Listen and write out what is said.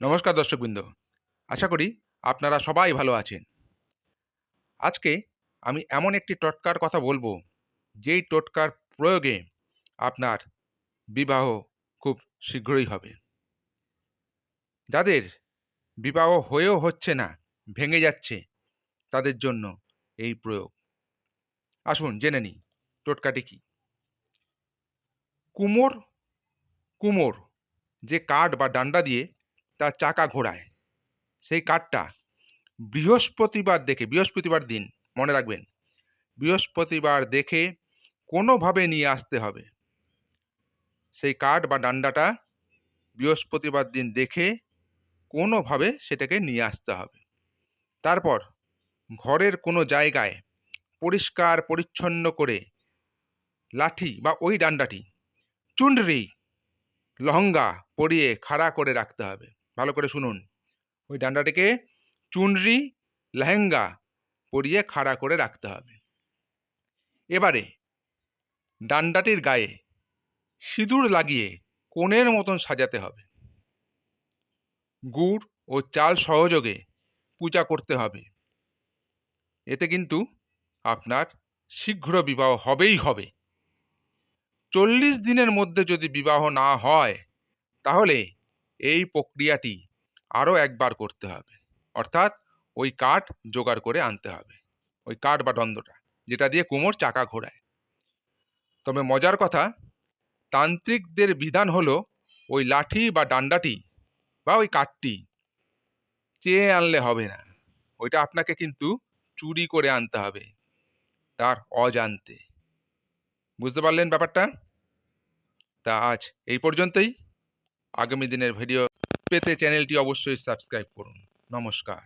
নমস্কার দর্শকবৃন্দ, আশা করি আপনারা সবাই ভালো আছেন। আজকে আমি এমন একটি টোটকার কথা বলবো, যেই টোটকার প্রয়োগে আপনার বিবাহ খুব শীঘ্রই হবে। যাদের বিবাহ হয়েও হচ্ছে না, ভেঙে যাচ্ছে, তাদের জন্য এই প্রয়োগ। আসুন জেনে নিই টোটকাটি কি। কুমোর কুমোর যে কাঠ বা ডান্ডা দিয়ে তার চাকা ঘোরায়, সেই কাঠটা বৃহস্পতিবার দিন, মনে রাখবেন, বৃহস্পতিবার দেখে কোনোভাবে নিয়ে আসতে হবে। সেই কাঠ বা ডান্ডাটা বৃহস্পতিবার দিন দেখে কোনোভাবে সেটাকে নিয়ে আসতে হবে। তারপর ঘরের কোনো জায়গায় পরিষ্কার পরিচ্ছন্ন করে লাঠি বা ওই ডান্ডাটি চুনরি লহঙ্গা পরিয়ে খাড়া করে রাখতে হবে। ভালো করে শুনুন, ওই ডান্ডাটিকে চুনরি লেহেঙ্গা পরিয়ে খাড়া করে রাখতে হবে। এবারে ডান্ডাটির গায়ে সিঁদুর লাগিয়ে কোণের মতন সাজাতে হবে। গুড় ও চাল সহযোগে পূজা করতে হবে। এতে কিন্তু আপনার শীঘ্র বিবাহ হবেই হবে। 40 দিনের মধ্যে যদি বিবাহ না হয়, তাহলে এই প্রক্রিয়াটি আরও একবার করতে হবে। অর্থাৎ ওই কাঠ জোগাড় করে আনতে হবে, ওই কাঠ বা দণ্ডটা যেটা দিয়ে কুমোর চাকা ঘোরায়। তবে মজার কথা, তান্ত্রিকদের বিধান হলো ওই লাঠি বা ডান্ডাটি বা ওই কাঠটি চেয়ে আনলে হবে না, ওইটা আপনাকে কিন্তু চুরি করে আনতে হবে তার অজান্তে। বুঝতে পারলেন ব্যাপারটা? তা আজ এই পর্যন্তই। আগামী দিনের ভিডিও পেতে চ্যানেলটি অবশ্যই সাবস্ক্রাইব করুন। নমস্কার।